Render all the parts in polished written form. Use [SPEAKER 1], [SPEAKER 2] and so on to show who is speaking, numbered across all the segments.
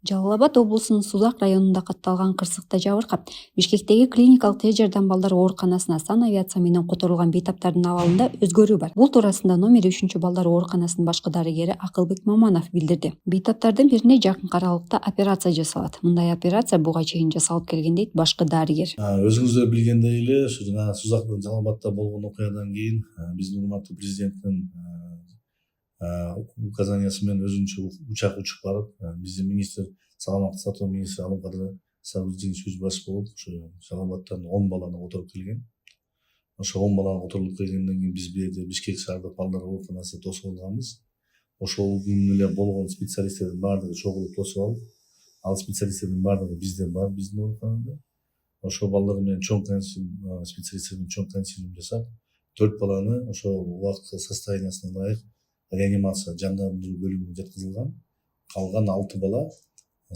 [SPEAKER 1] Жалал Абад облусунун Сузак районунда катталган кырсыкта жабыркап, Бишкектеги клиникалык тез жардам балдар ооруканасына санавиация менен которулган бейтаптардын абалында өзгөрүү бар. Бул туурасында номер 3 балдар ооруканасынын башкы дарыгери Акылбек Маманов билдирди. Бейтаптардын бирине жакын аралыкта операция жасалат. Мындай операция буга чейин жасалып келген дейт башкы дарыгер.
[SPEAKER 2] Өзүңүздөр билгендей эле ушу жана Сузактын Жалал Абадта болгон окуядан кийин биздин урматтуу президенттин указаниясы менен өзүнчө учак учуп барып, биздин министр, саламаттык сактоо министри Алымкадыр Сабыржин сөз баш болуп, ошо Жалал Абадтан 10 баланы которуп келген. Ошо 10 баланы которуп келгенден кийин биз бул жерде Бишкек шаардык балдар ооруканасына тосуп алганбыз. Ошол күнү эле болгон специалисттердин баардыгы чогулуп тосуп алып, ал специалисттердин баардыгы бизде бар, биздин ооруканада. Ошол балдар менен чоң консилиум, специалисттердин чоң консилиум жасап, 4 баланы ошол убакыткы состояниясына ылайык реанимация жандандыруу бөлүмүнө жаткызылган. Калган 6 бала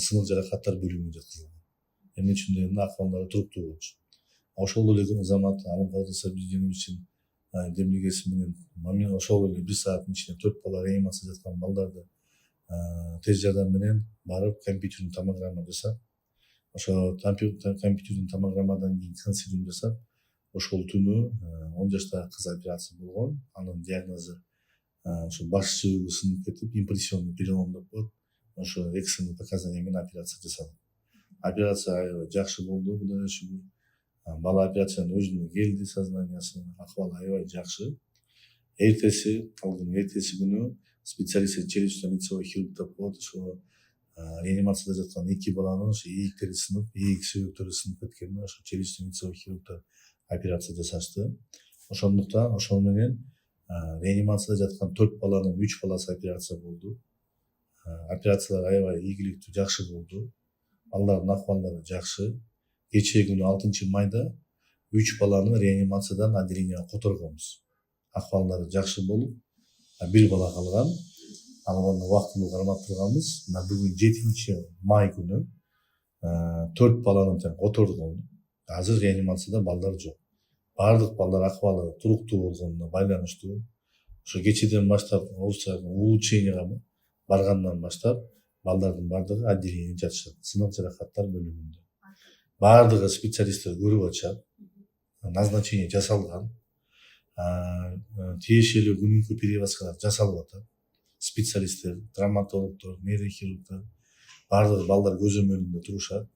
[SPEAKER 2] сынык жаракаттар бөлүмүнө жаткызылган. Эмне үчүн дегенде акыбалдары туруктуу болчу. Ошол эле замат Алымкадыр Сабыржиновичтин демилгеси менен ошол эле 1 сааттын ичинде 4 бала реанимацияда жаткан балдарды тез жардам менен барып компьютердик томограмма жасап, ошо компьютердик томограммадан кийин консилиум жасап, ошол түнү 10 жаштагы кыз операция болгон. Анын диагнозу ошо баш сөөгү сынып кетип, импрессионный перелом деп коет. Ошо экстренный показания менен операция жасалды. Операция аябай жакшы болду, Кудайга шүгүр. Бала операциянын өзүнө келди, сознаниясы, акыбалы аябай жакшы. Эртеси күнү специалисттер челюстно-лицевой хирург деп коет. Ошо реанимацияда жаткан 2 баланын ошо ийиктери сынып, ийик сөөктөрү сынып кеткенине ошо челюстно-лицевой хирургтар операция жасашты. Ошондуктан ошол менен реанимацияда жаткан 4 баланын 3 баласы операция болду. Операциялар аябай ийгиликтүү, жакшы болду. Балдардын акыбалдары жакшы. Кечээ күнү 6 майда 3 баланы реанимациядан отделенияга которгонбуз. Акыбалдары жакшы болуп, 1 бала калган. Аны убактылуу кармап турганбыз. Мына бүгүн 7 май күнү 4 баланы тең которгон. Азыр реанимацияда балдар жок. Бардык балдар акыбалы туруктуу болгонуна байланыштуу. Ошо кечээден баштап улучшенияга баргандан баштап балдардын бардыгы отделениеде жатышат. Сынык жаракаттар бөлүмүндө. Бардыгы специалисттер көрүп атышат. Назначение жасалган. Тиешелүү күнүмкү перевозкалар жасалып атат. Специалисттер, травматологдор, нейрохирургдар бардыгы балдар көзөмөлүндө турушат.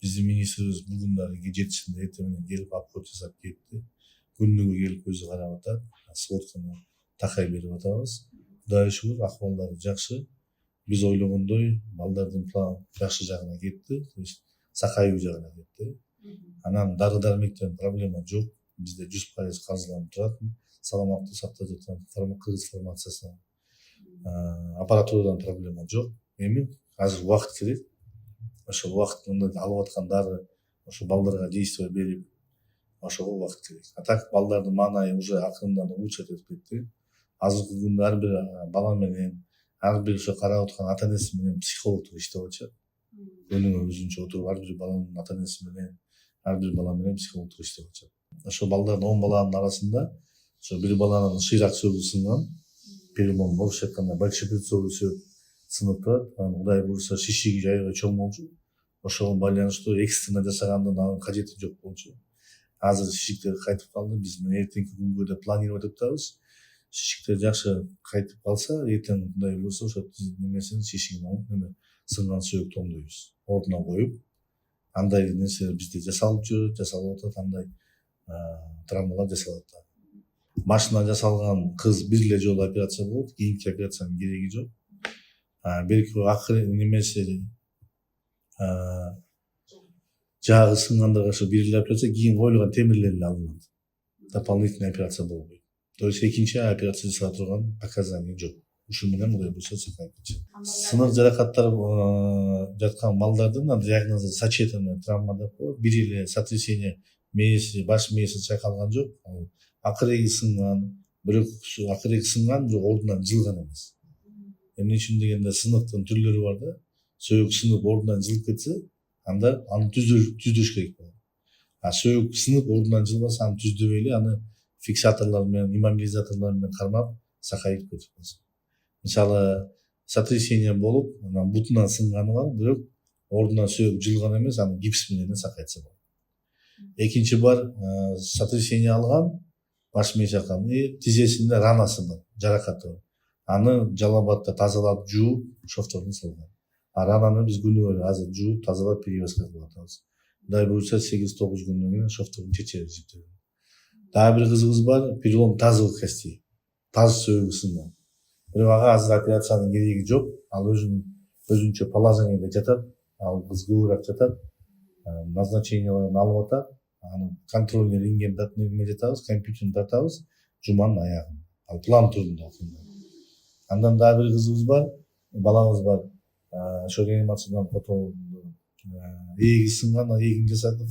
[SPEAKER 2] Биздин министрибиз бүгүн дагы 7-синде эртең менен келип обход жасап кетти. Күнүгө келип өзү карап атат. Сводканы такай берип атабыз. Кудайга шүгүр, акыбалдары жакшы. Биз ойлогондой балдардын планы жакшы жагына кетти, то есть сакаюу жагына кетти. Анан дары-дармектен проблема жок. Бизде 100% каржыланып турат. Саламаттык сактоо жактан кыргыз фармациясынан аппаратурадан проблема жок. Эми азыр убакыт керек. Ошол убакытында алып аткан дары ошо балдарга действие берип, ошого убакыт керек. А так балдардын маанайы уже акырындан улучшать этип кетти. Азыркы күндө ар бир бала менен, ар бир ошо карап аткан ата энеси менен психологдор иштеп атышат. Өнүгө өзүнчө отуруп ар бир баланын ата энеси менен, ар бир бала менен психологдор иштеп атышат. Ошо балдардын 10 баланын арасында ошо бир баланын шыйрак сөөгү сынган, перелом орусча айтканда большепальцовый сөөк сынып турат. Анан Кудай буюрса шишиги аябай чоң болчу. Ошого байланыштуу экстренно жасагандын анын кажети жок болчу. Азыр шишиктер кайтып калды. Биз эртеңки күнгө деп планировать этип атабыз. Шишиктер жакшы кайтып калса, эртең Кудай буюрса ошо немесин шишигин сынган сөөктү оңдойбуз. Ордуна коюп, андай нерселер бизде жасалып жүрөт, жасалып атат, андай травмалар жасалып атат. Башына жасалган кыз бир эле жолу операция болот, кийинки операциянын кереги жок. Белки акыры немеси жагы сынгандарга ошо бир эле операция, кийин коюлган темирлер эле алынат. Дополнительный операция болбойт. То есть экинчи операция жасала турган показания жок. Ушул менен Кудай буюрса сакайып кетет. Сынык жаракаттар жаткан балдардын диагнозу сочетанная травма деп коет. Бир эле сотрясение мээси, баш мээси чайкалган жок. Акыреги сынган, бирок акыреги сынган, бирок ордунан жылган эмес. Эмне үчүн дегенде сыныктын түрлөрү бар да. Сөөк сынып ордунан жылып кетсе, анда аны түздөш керек болот. Сөөк сынып ордунан жылбаса, аны түздөбөй эле аны фиксаторлор менен, иммобилизаторлор менен кармап сакайып кетип калсын. Мисалы, сотрясение болуп анан бутунан сынганы бар, бирок ордунан сөөгү жылган эмес, аны гипс менен сакайтса болот. Экинчи бар, сотрясение алган баш мээ жаккан, тизесинде ранасы бар, жаракаты бар. Аны Жалал-Абадта тазалап, жууп, шовтордун салган. А рананы биз күнүгө азыр жууп, тазалап перевязка кылып атабыз. Кудай буюрса 8-9 күндөн кийин шовтордун чечеги жиптелет. Дагы бир кызыгыбыз бар, перелом тазовых костей. Таз сөөгү сынган. Бирок ага азыр операциянын кереги жок. Ал өзүнчө положениеде жатат. Ал кыз көбүрөөк жатат. Назначенияларын алып атат. Аны контрольный рентген жатабыз, компьютерин тартабыз, жуманын аягын. Ал план түрүндө. Андан дагы бир кызыбыз бар, балабыз бар. Ошо реанимациядан ээги сынган, эгин жасадык.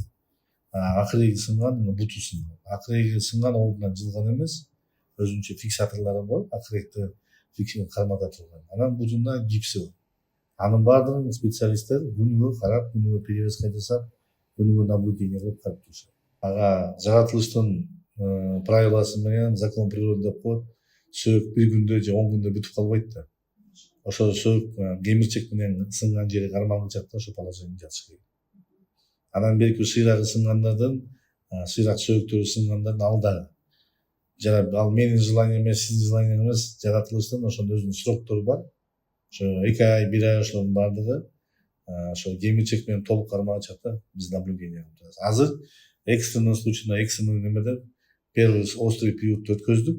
[SPEAKER 2] Акыреги сынган, буту сынган. Акыреги сынган ордунан жылган эмес, өзүнчө фиксаторлору бар, акыректи кармада турган. Анан бутунда гипси бар. Анын баардыгын специалисттер күнүгө карап, күнүгө перевязка жасап, күнүгө наблюдение кылып карап турушат. Ага жаратылыштын правиласы менен закон природы деп коет. Сөөк бир күндө же 10 күндө бүтүп калбайт да. Ошо сөөк кемирчек менен сынган жери кармалгычакта ошо положение жатыш керек. Анан берки шыйрагы сынгандардын, шыйрак сөөктөрү сынгандардын алдагы. Ал менин желанием эмес, сиздин желаниең эмес, жаратылыштын ошонун өзүнүн сроктору бар. Ошо 2 ай, 1 ай ошонун баардыгы ошо кемирчек менен толук кармагачакта биз наблюдение кылып турабыз. Азыр экстренный случайда, экстренный немеде первый острый периодду өткөздүк.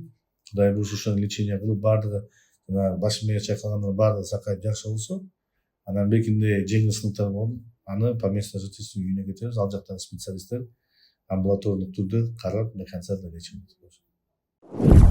[SPEAKER 2] Кудай буюрса ошону лечение кылып баардыгы баш мээ чайкалгандын баардыгы сакайып жакшы болсо, анан бекинде жеңил сыныктар болуп, аны по месту жительству үйүнө кетиребиз. Ал жактагы специалисттер амбулатордук түрдө карап до конца лечение кылып.